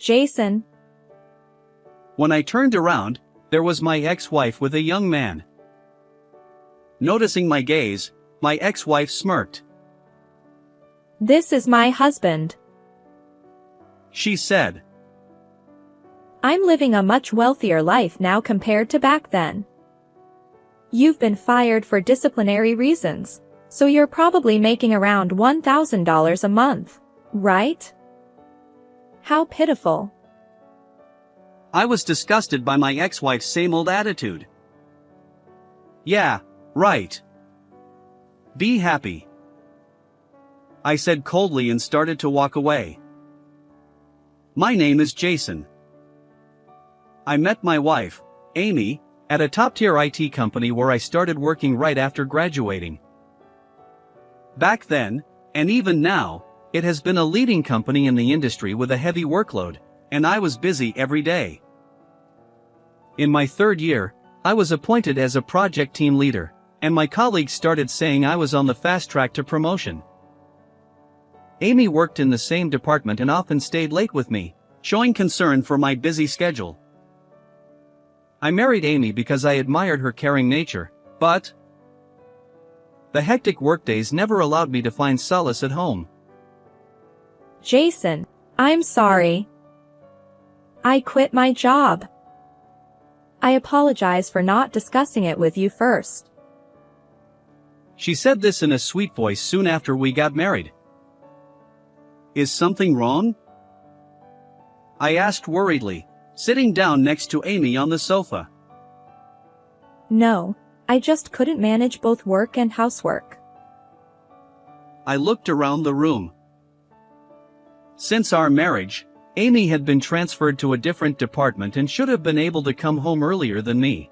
Jason. When I turned around, there was my ex-wife with a young man. Noticing my gaze, my ex-wife smirked. This is my husband. She said. I'm living a much wealthier life now compared to back then. You've been fired for disciplinary reasons, so you're probably making around $1,000 a month, right? How pitiful. I was disgusted by my ex-wife's same old attitude. Yeah, right. Be happy, I said coldly and started to walk away. My name is Jason. I met my wife, Amy, at a top-tier IT company where I started working right after graduating. Back then, and even now, it has been a leading company in the industry with a heavy workload, and I was busy every day. In my third year, I was appointed as a project team leader, and my colleagues started saying I was on the fast track to promotion. Amy worked in the same department and often stayed late with me, showing concern for my busy schedule. I married Amy because I admired her caring nature, but the hectic workdays never allowed me to find solace at home. Jason, I'm sorry. I quit my job. I apologize for not discussing it with you first. She said this in a sweet voice soon after we got married. Is something wrong? I asked worriedly, sitting down next to Amy on the sofa. No, I just couldn't manage both work and housework. I looked around the room. Since our marriage, Amy had been transferred to a different department and should have been able to come home earlier than me.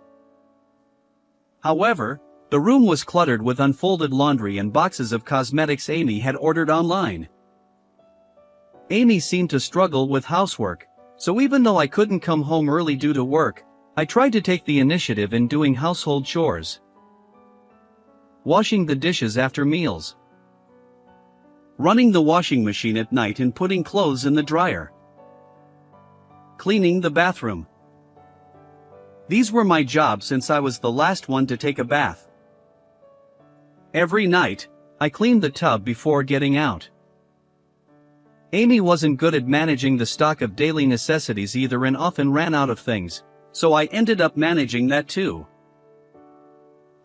However, the room was cluttered with unfolded laundry and boxes of cosmetics Amy had ordered online. Amy seemed to struggle with housework, so even though I couldn't come home early due to work, I tried to take the initiative in doing household chores. Washing the dishes after meals. Running the washing machine at night and putting clothes in the dryer. Cleaning the bathroom. These were my jobs since I was the last one to take a bath. Every night, I cleaned the tub before getting out. Amy wasn't good at managing the stock of daily necessities either and often ran out of things, so I ended up managing that too.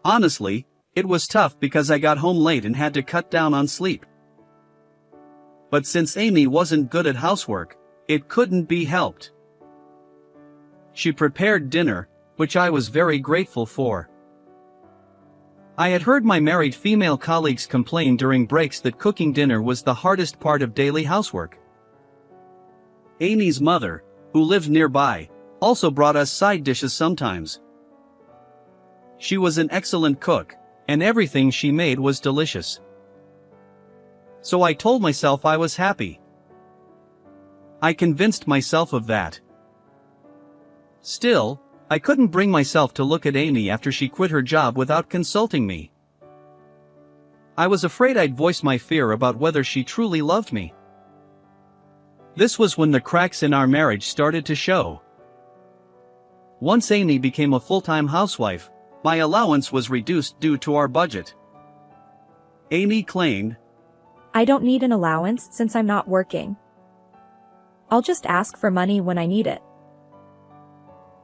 Honestly, it was tough because I got home late and had to cut down on sleep. But since Amy wasn't good at housework, it couldn't be helped. She prepared dinner, which I was very grateful for. I had heard my married female colleagues complain during breaks that cooking dinner was the hardest part of daily housework. Amy's mother, who lived nearby, also brought us side dishes sometimes. She was an excellent cook, and everything she made was delicious. So I told myself I was happy. I convinced myself of that. Still, I couldn't bring myself to look at Amy after she quit her job without consulting me. I was afraid I'd voice my fear about whether she truly loved me. This was when the cracks in our marriage started to show. Once Amy became a full-time housewife, my allowance was reduced due to our budget. Amy claimed, I don't need an allowance since I'm not working. I'll just ask for money when I need it.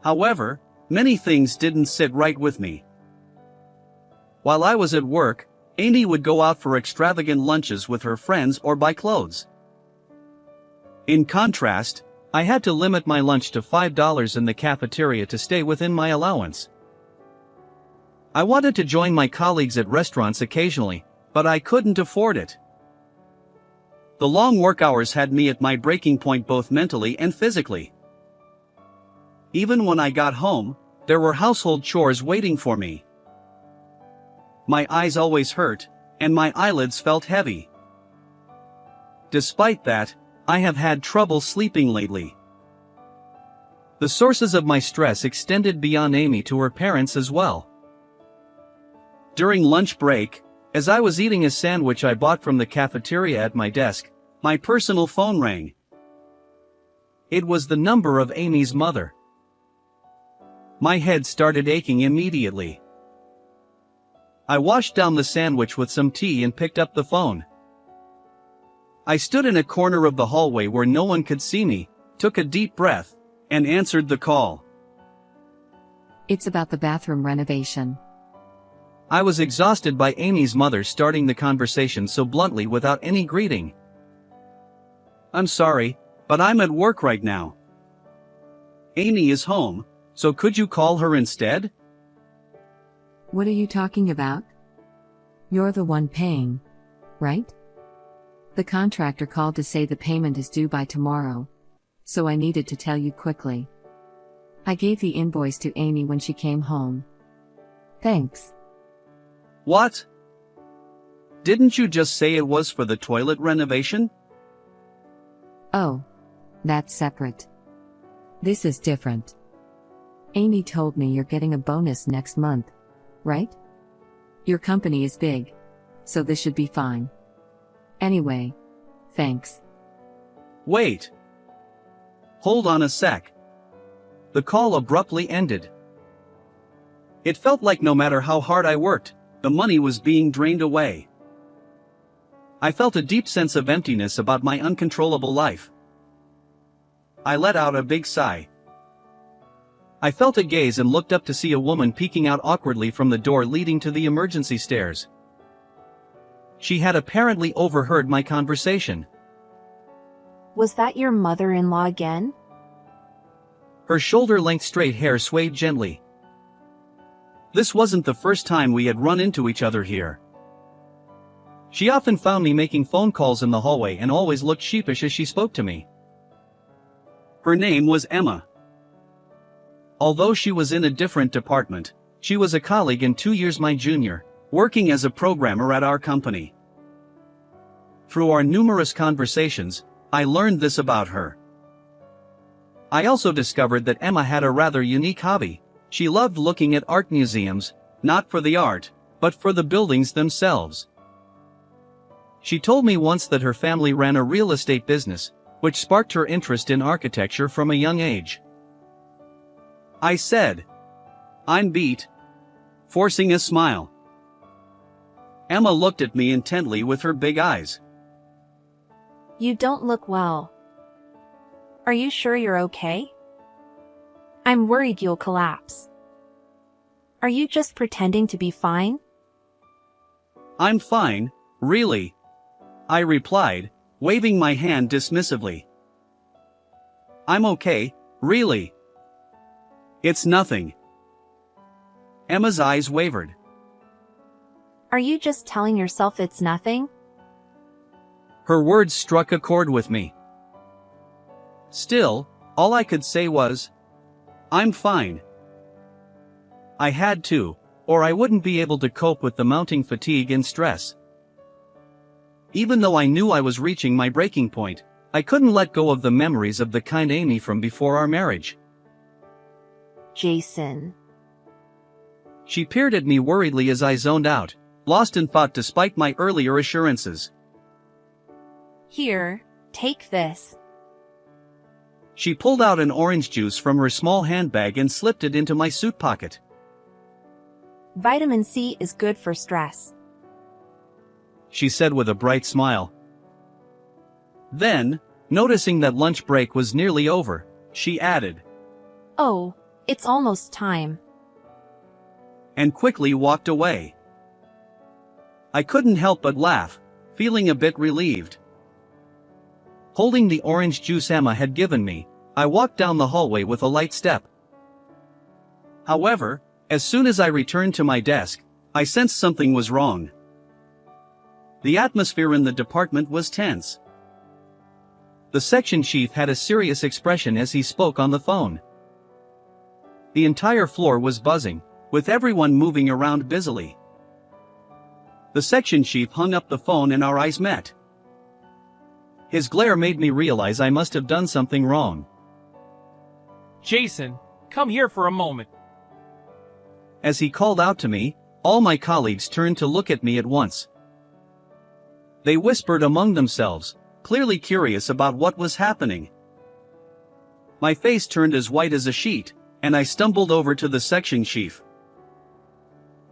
However, many things didn't sit right with me. While I was at work, Amy would go out for extravagant lunches with her friends or buy clothes. In contrast, I had to limit my lunch to $5 in the cafeteria to stay within my allowance. I wanted to join my colleagues at restaurants occasionally, but I couldn't afford it. The long work hours had me at my breaking point both mentally and physically. Even when I got home, there were household chores waiting for me. My eyes always hurt, and my eyelids felt heavy. Despite that, I have had trouble sleeping lately. The sources of my stress extended beyond Amy to her parents as well. During lunch break, as I was eating a sandwich I bought from the cafeteria at my desk, my personal phone rang. It was the number of Amy's mother. My head started aching immediately. I washed down the sandwich with some tea and picked up the phone. I stood in a corner of the hallway where no one could see me, took a deep breath, and answered the call. It's about the bathroom renovation. I was exhausted by Amy's mother starting the conversation so bluntly without any greeting. I'm sorry, but I'm at work right now. Amy is home, so could you call her instead? What are you talking about? You're the one paying, right? The contractor called to say the payment is due by tomorrow, so I needed to tell you quickly. I gave the invoice to Amy when she came home. Thanks. What? Didn't you just say it was for the toilet renovation? Oh, that's separate. This is different. Amy told me you're getting a bonus next month, right? Your company is big, so this should be fine. Anyway, thanks. Wait. Hold on a sec. The call abruptly ended. It felt like no matter how hard I worked, the money was being drained away. I felt a deep sense of emptiness about my uncontrollable life. I let out a big sigh. I felt a gaze and looked up to see a woman peeking out awkwardly from the door leading to the emergency stairs. She had apparently overheard my conversation. Was that your mother-in-law again? Her shoulder-length straight hair swayed gently. This wasn't the first time we had run into each other here. She often found me making phone calls in the hallway and always looked sheepish as she spoke to me. Her name was Emma. Although she was in a different department, she was a colleague and 2 years my junior, working as a programmer at our company. Through our numerous conversations, I learned this about her. I also discovered that Emma had a rather unique hobby. She loved looking at art museums, not for the art, but for the buildings themselves. She told me once that her family ran a real estate business, which sparked her interest in architecture from a young age. I said, "I'm beat," forcing a smile. Emma looked at me intently with her big eyes. You don't look well. Are you sure you're okay? I'm worried you'll collapse. Are you just pretending to be fine? I'm fine, really, I replied, waving my hand dismissively. I'm okay, really. It's nothing. Emma's eyes wavered. Are you just telling yourself it's nothing? Her words struck a chord with me. Still, all I could say was, I'm fine. I had to, or I wouldn't be able to cope with the mounting fatigue and stress. Even though I knew I was reaching my breaking point, I couldn't let go of the memories of the kind Amy from before our marriage. Jason. She peered at me worriedly as I zoned out, lost in thought despite my earlier assurances. Here, take this. She pulled out an orange juice from her small handbag and slipped it into my suit pocket. Vitamin C is good for stress, she said with a bright smile. Then, noticing that lunch break was nearly over, she added, Oh, it's almost time. And quickly walked away. I couldn't help but laugh, feeling a bit relieved. Holding the orange juice Emma had given me, I walked down the hallway with a light step. However, as soon as I returned to my desk, I sensed something was wrong. The atmosphere in the department was tense. The section chief had a serious expression as he spoke on the phone. The entire floor was buzzing, with everyone moving around busily. The section chief hung up the phone and our eyes met. His glare made me realize I must have done something wrong. Jason, come here for a moment. As he called out to me, all my colleagues turned to look at me at once. They whispered among themselves, clearly curious about what was happening. My face turned as white as a sheet, and I stumbled over to the section chief.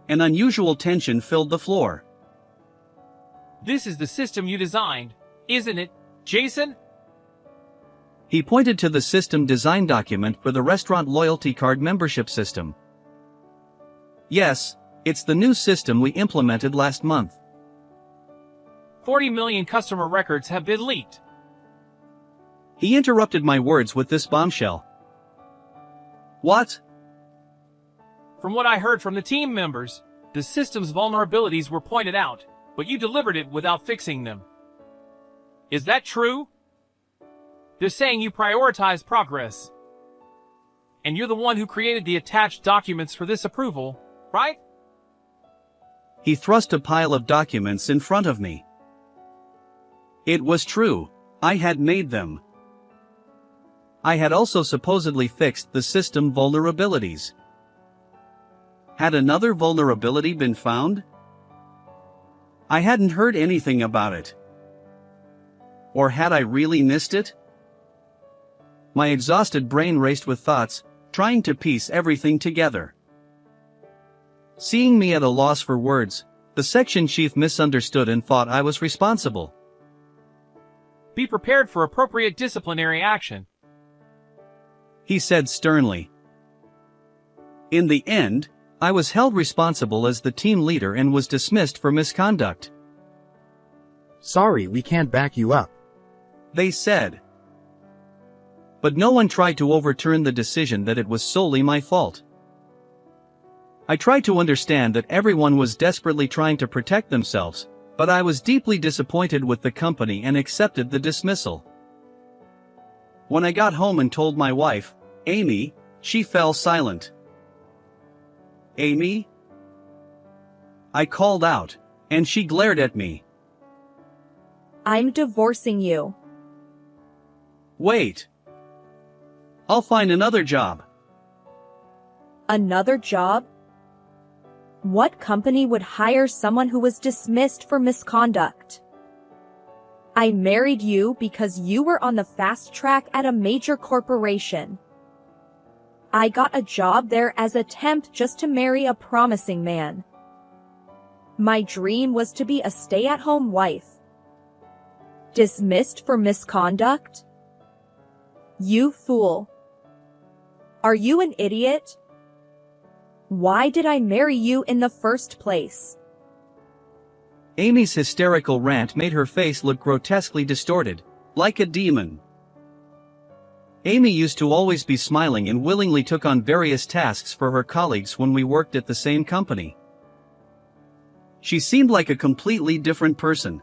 An unusual tension filled the floor. This is the system you designed, isn't it, Jason? He pointed to the system design document for the restaurant loyalty card membership system. Yes, it's the new system we implemented last month. 40 million customer records have been leaked. He interrupted my words with this bombshell. What? From what I heard from the team members, the system's vulnerabilities were pointed out, but you delivered it without fixing them. Is that true? They're saying you prioritize progress. And you're the one who created the attached documents for this approval, right? He thrust a pile of documents in front of me. It was true, I had made them. I had also supposedly fixed the system vulnerabilities. Had another vulnerability been found? I hadn't heard anything about it. Or had I really missed it? My exhausted brain raced with thoughts, trying to piece everything together. Seeing me at a loss for words, the section chief misunderstood and thought I was responsible. Be prepared for appropriate disciplinary action, he said sternly. In the end, I was held responsible as the team leader and was dismissed for misconduct. Sorry, we can't back you up, they said. But no one tried to overturn the decision that it was solely my fault. I tried to understand that everyone was desperately trying to protect themselves, but I was deeply disappointed with the company and accepted the dismissal. When I got home and told my wife, Amy, she fell silent. Amy? I called out, and she glared at me. I'm divorcing you. Wait. I'll find another job. Another job? What company would hire someone who was dismissed for misconduct? I married you because you were on the fast track at a major corporation. I got a job there as a temp just to marry a promising man. My dream was to be a stay-at-home wife. Dismissed for misconduct? You fool. Are you an idiot? Why did I marry you in the first place? Amy's hysterical rant made her face look grotesquely distorted, like a demon. Amy used to always be smiling and willingly took on various tasks for her colleagues when we worked at the same company. She seemed like a completely different person.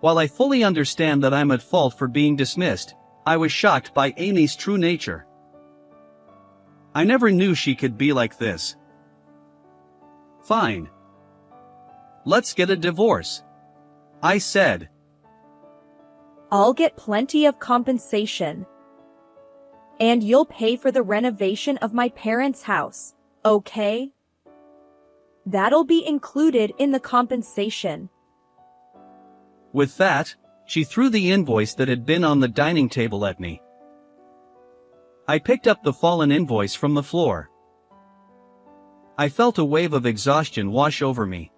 While I fully understand that I'm at fault for being dismissed, I was shocked by Amy's true nature. I never knew she could be like this. Fine. Let's get a divorce, I said. I'll get plenty of compensation. And you'll pay for the renovation of my parents' house, okay? That'll be included in the compensation. With that, she threw the invoice that had been on the dining table at me. I picked up the fallen invoice from the floor. I felt a wave of exhaustion wash over me.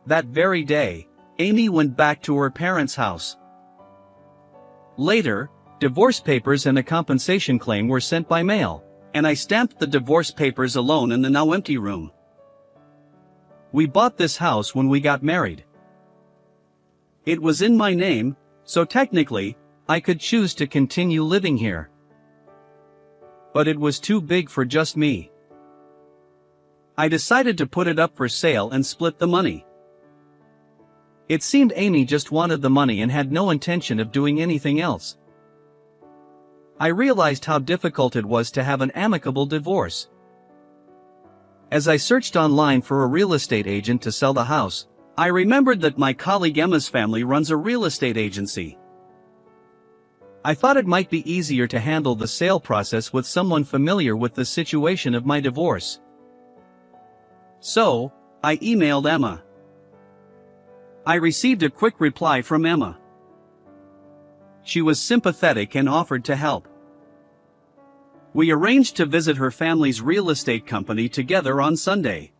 That very day, Amy went back to her parents' house. Later, divorce papers and a compensation claim were sent by mail, and I stamped the divorce papers alone in the now empty room. We bought this house when we got married. It was in my name, so technically, I could choose to continue living here. But it was too big for just me. I decided to put it up for sale and split the money. It seemed Amy just wanted the money and had no intention of doing anything else. I realized how difficult it was to have an amicable divorce. As I searched online for a real estate agent to sell the house, I remembered that my colleague Emma's family runs a real estate agency. I thought it might be easier to handle the sale process with someone familiar with the situation of my divorce. So, I emailed Emma. I received a quick reply from Emma. she was sympathetic and offered to help. We arranged to visit her family's real estate company together on Sunday.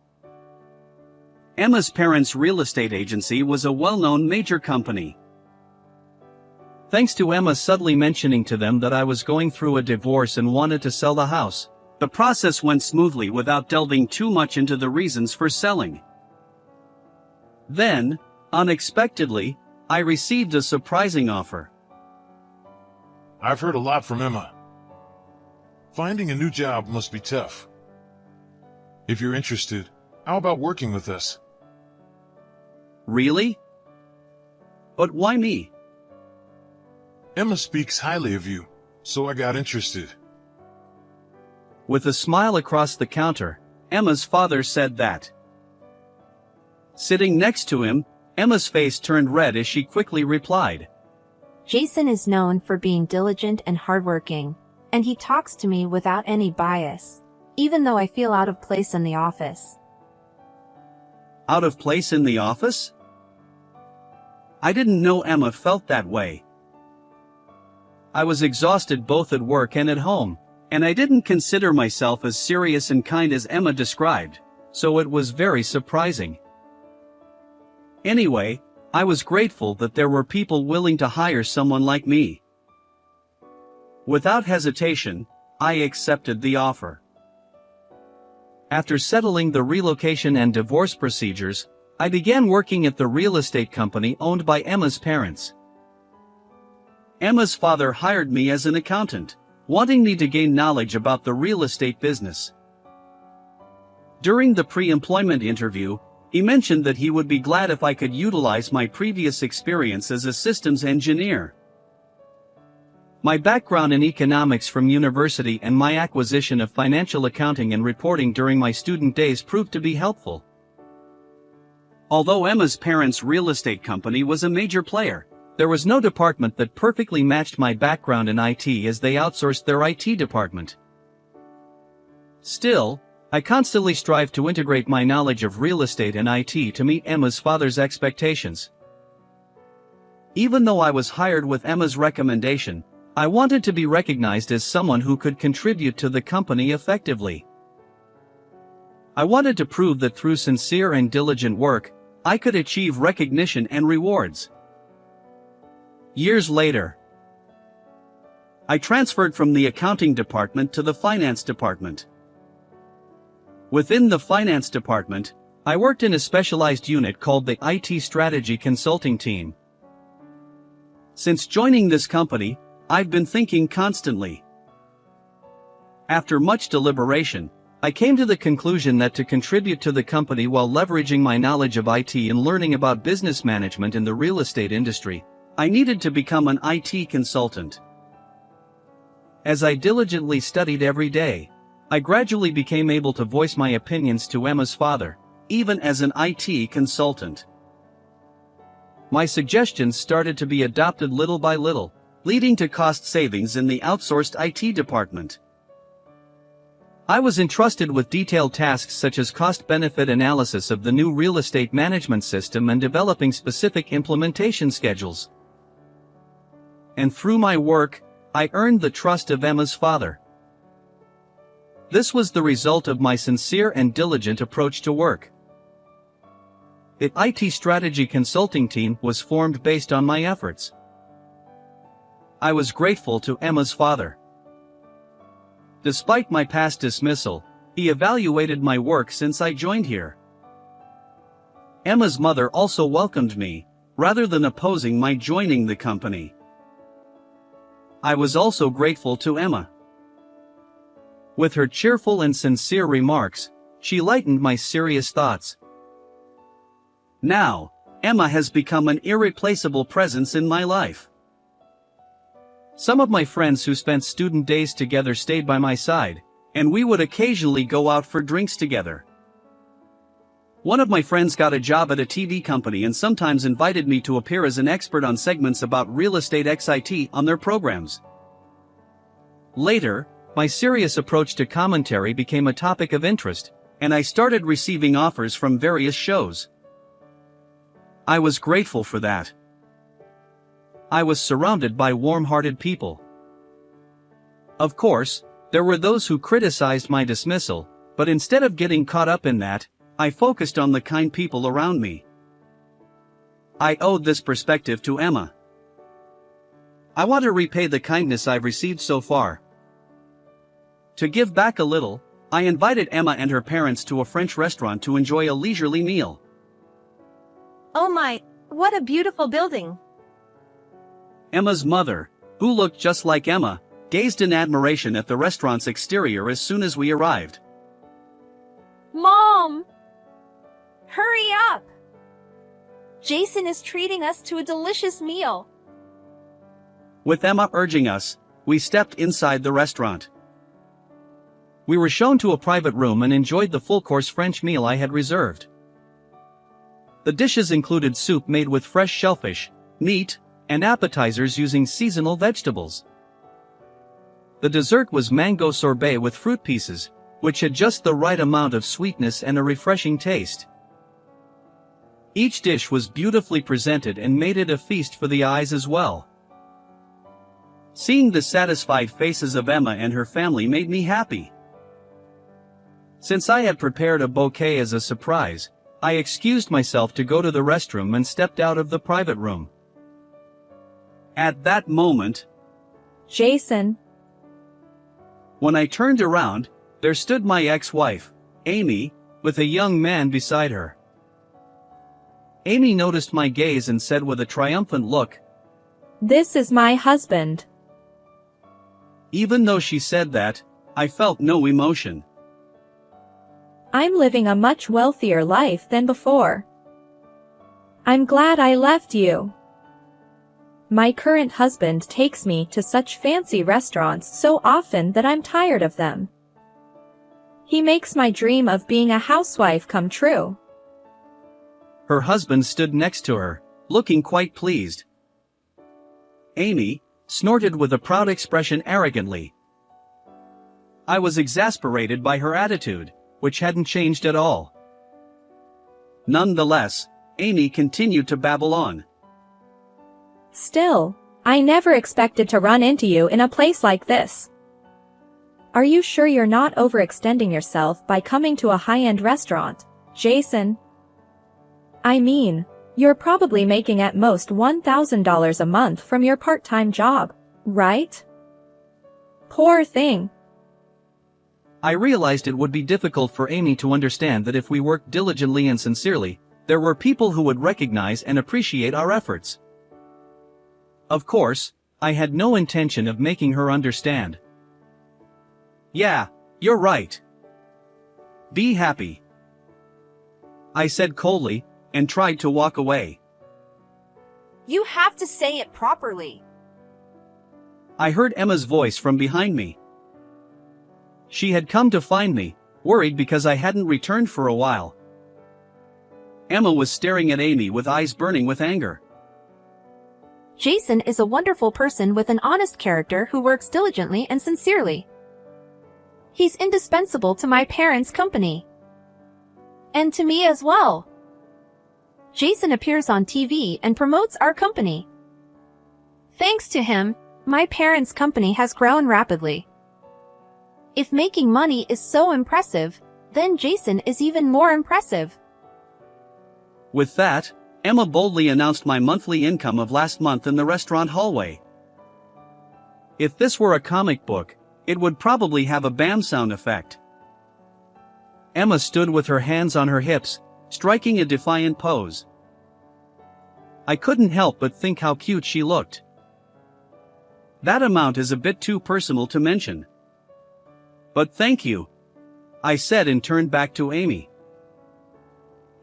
Emma's parents' real estate agency was a well-known major company. Thanks to Emma subtly mentioning to them that I was going through a divorce and wanted to sell the house, the process went smoothly without delving too much into the reasons for selling. Then, unexpectedly, I received a surprising offer. I've heard a lot from Emma. Finding a new job must be tough. If you're interested, how about working with us? Really? But why me? Emma speaks highly of you, so I got interested. With a smile across the counter, Emma's father said that. Sitting next to him, Emma's face turned red as she quickly replied. Jason is known for being diligent and hardworking, and he talks to me without any bias, even though I feel out of place in the office. Out of place in the office? I didn't know Emma felt that way. I was exhausted both at work and at home, and I didn't consider myself as serious and kind as Emma described, so it was very surprising. Anyway, I was grateful that there were people willing to hire someone like me. Without hesitation, I accepted the offer. After settling the relocation and divorce procedures, I began working at the real estate company owned by Emma's parents. Emma's father hired me as an accountant, wanting me to gain knowledge about the real estate business. During the pre-employment interview, he mentioned that he would be glad if I could utilize my previous experience as a systems engineer. My background in economics from university and my acquisition of financial accounting and reporting during my student days proved to be helpful. Although Emma's parents' real estate company was a major player, there was no department that perfectly matched my background in IT as they outsourced their IT department. Still, I constantly strive to integrate my knowledge of real estate and IT to meet Emma's father's expectations. Even though I was hired with Emma's recommendation, I wanted to be recognized as someone who could contribute to the company effectively. I wanted to prove that through sincere and diligent work, I could achieve recognition and rewards. Years later, I transferred from the accounting department to the finance department. Within the finance department, I worked in a specialized unit called the IT Strategy Consulting Team. Since joining this company, I've been thinking constantly. After much deliberation, I came to the conclusion that to contribute to the company while leveraging my knowledge of IT and learning about business management in the real estate industry, I needed to become an IT consultant. As I diligently studied every day, I gradually became able to voice my opinions to Emma's father, even as an IT consultant. My suggestions started to be adopted little by little, leading to cost savings in the outsourced IT department. I was entrusted with detailed tasks such as cost-benefit analysis of the new real estate management system and developing specific implementation schedules. And through my work, I earned the trust of Emma's father. This was the result of my sincere and diligent approach to work. The IT Strategy Consulting Team was formed based on my efforts. I was grateful to Emma's father. Despite my past dismissal, he evaluated my work since I joined here. Emma's mother also welcomed me, rather than opposing my joining the company. I was also grateful to Emma. With her cheerful and sincere remarks, she lightened my serious thoughts. Now, Emma has become an irreplaceable presence in my life. Some of my friends who spent student days together stayed by my side, and we would occasionally go out for drinks together. One of my friends got a job at a TV company and sometimes invited me to appear as an expert on segments about real estate XIT on their programs. Later, my serious approach to commentary became a topic of interest, and I started receiving offers from various shows. I was grateful for that. I was surrounded by warm-hearted people. Of course, there were those who criticized my dismissal, but instead of getting caught up in that, I focused on the kind people around me. I owed this perspective to Emma. I want to repay the kindness I've received so far. To give back a little, I invited Emma and her parents to a French restaurant to enjoy a leisurely meal. Oh my, what a beautiful building. Emma's mother, who looked just like Emma, gazed in admiration at the restaurant's exterior as soon as we arrived. Mom! Hurry up! Jason is treating us to a delicious meal. With Emma urging us, we stepped inside the restaurant. We were shown to a private room and enjoyed the full-course French meal I had reserved. The dishes included soup made with fresh shellfish, meat, and appetizers using seasonal vegetables. The dessert was mango sorbet with fruit pieces, which had just the right amount of sweetness and a refreshing taste. Each dish was beautifully presented and made it a feast for the eyes as well. Seeing the satisfied faces of Emma and her family made me happy. Since I had prepared a bouquet as a surprise, I excused myself to go to the restroom and stepped out of the private room. At that moment, Jason. When I turned around, there stood my ex-wife, Amy, with a young man beside her. Amy noticed my gaze and said with a triumphant look, "This is my husband." Even though she said that, I felt no emotion. I'm living a much wealthier life than before. I'm glad I left you. My current husband takes me to such fancy restaurants so often that I'm tired of them. He makes my dream of being a housewife come true. Her husband stood next to her, looking quite pleased. Amy snorted with a proud expression arrogantly. I was exasperated by her attitude, which hadn't changed at all. Nonetheless, Amy continued to babble on. Still, I never expected to run into you in a place like this. Are you sure you're not overextending yourself by coming to a high-end restaurant, Jason? I mean, you're probably making at most $1,000 a month from your part-time job, right? Poor thing. I realized it would be difficult for Amy to understand that if we worked diligently and sincerely, there were people who would recognize and appreciate our efforts. Of course, I had no intention of making her understand. Yeah, you're right. Be happy, I said coldly, and tried to walk away. You have to say it properly. I heard Emma's voice from behind me. She had come to find me, worried because I hadn't returned for a while. Emma was staring at Amy with eyes burning with anger. Jason is a wonderful person with an honest character who works diligently and sincerely. He's indispensable to my parents' company. And to me as well. Jason appears on TV and promotes our company. Thanks to him, my parents' company has grown rapidly. If making money is so impressive, then Jason is even more impressive. With that, Emma boldly announced my monthly income of last month in the restaurant hallway. If this were a comic book, it would probably have a bam sound effect. Emma stood with her hands on her hips, striking a defiant pose. I couldn't help but think how cute she looked. That amount is a bit too personal to mention. But thank you, I said and turned back to Amy.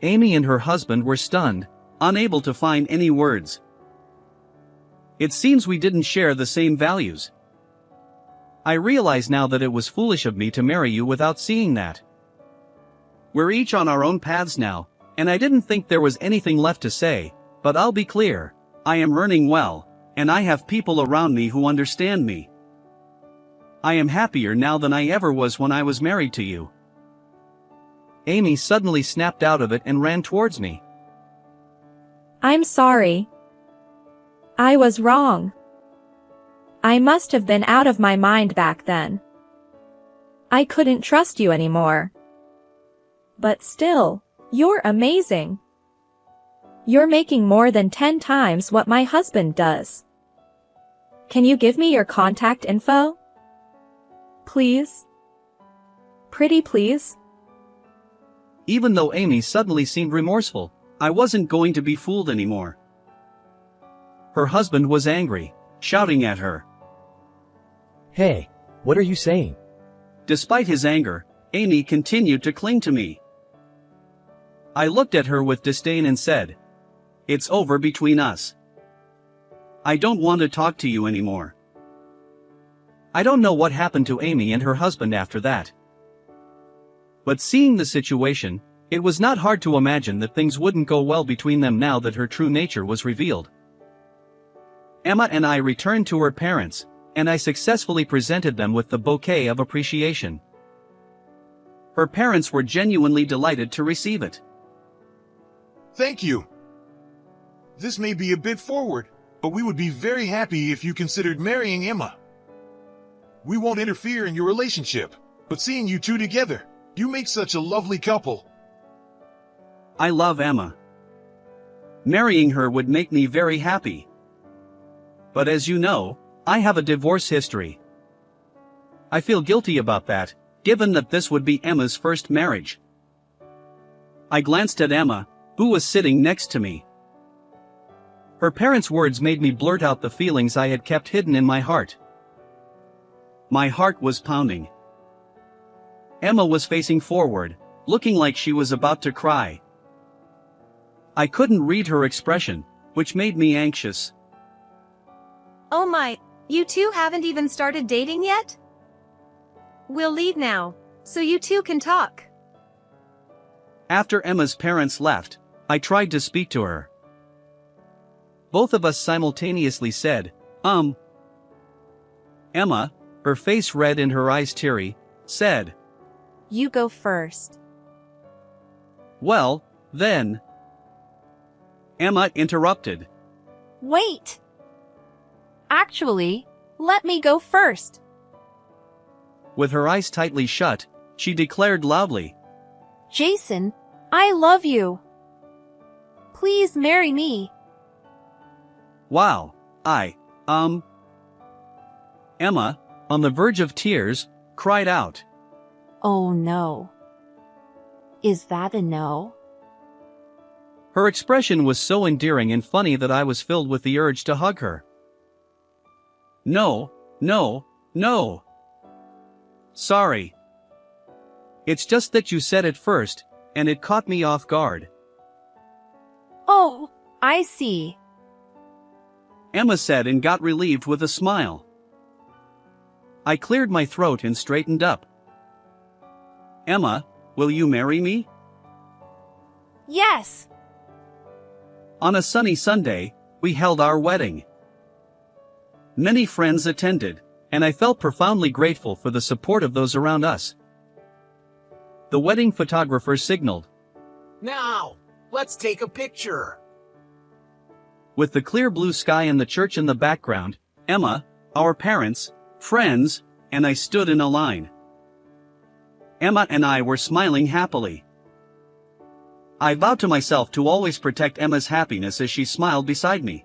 Amy and her husband were stunned, unable to find any words. It seems we didn't share the same values. I realize now that it was foolish of me to marry you without seeing that. We're each on our own paths now, and I didn't think there was anything left to say, but I'll be clear, I am earning well, and I have people around me who understand me. I am happier now than I ever was when I was married to you. Amy suddenly snapped out of it and ran towards me. I'm sorry. I was wrong. I must have been out of my mind back then. I couldn't trust you anymore. But still, you're amazing. You're making more than 10 times what my husband does. Can you give me your contact info? Please? Pretty please? Even though Amy suddenly seemed remorseful, I wasn't going to be fooled anymore. Her husband was angry, shouting at her. Hey, what are you saying? Despite his anger, Amy continued to cling to me. I looked at her with disdain and said, "It's over between us. I don't want to talk to you anymore." I don't know what happened to Amy and her husband after that. But seeing the situation, it was not hard to imagine that things wouldn't go well between them now that her true nature was revealed. Emma and I returned to her parents, and I successfully presented them with the bouquet of appreciation. Her parents were genuinely delighted to receive it. Thank you. This may be a bit forward, but we would be very happy if you considered marrying Emma. We won't interfere in your relationship, but seeing you two together, you make such a lovely couple. I love Emma. Marrying her would make me very happy. But as you know, I have a divorce history. I feel guilty about that, given that this would be Emma's first marriage. I glanced at Emma, who was sitting next to me. Her parents' words made me blurt out the feelings I had kept hidden in my heart. My heart was pounding. Emma was facing forward, looking like she was about to cry. I couldn't read her expression, which made me anxious. Oh my, you two haven't even started dating yet? We'll leave now, so you two can talk. After Emma's parents left, I tried to speak to her. Both of us simultaneously said, Emma, her face red and her eyes teary, said, You go first. "Well, then." Emma interrupted. Wait! Actually, let me go first. With her eyes tightly shut, she declared loudly, Jason, I love you. Please marry me. "Wow, Emma, on the verge of tears, cried out. Oh no. Is that a no? Her expression was so endearing and funny that I was filled with the urge to hug her. No, no, no. Sorry. It's just that you said it first, and it caught me off guard. Oh, I see. Emma said and got relieved with a smile. I cleared my throat and straightened up. Emma, will you marry me? Yes. On a sunny Sunday, we held our wedding. Many friends attended, and I felt profoundly grateful for the support of those around us. The wedding photographer signaled. Now, let's take a picture. With the clear blue sky and the church in the background, Emma, our parents, friends, and I stood in a line. Emma and I were smiling happily. I vowed to myself to always protect Emma's happiness as she smiled beside me.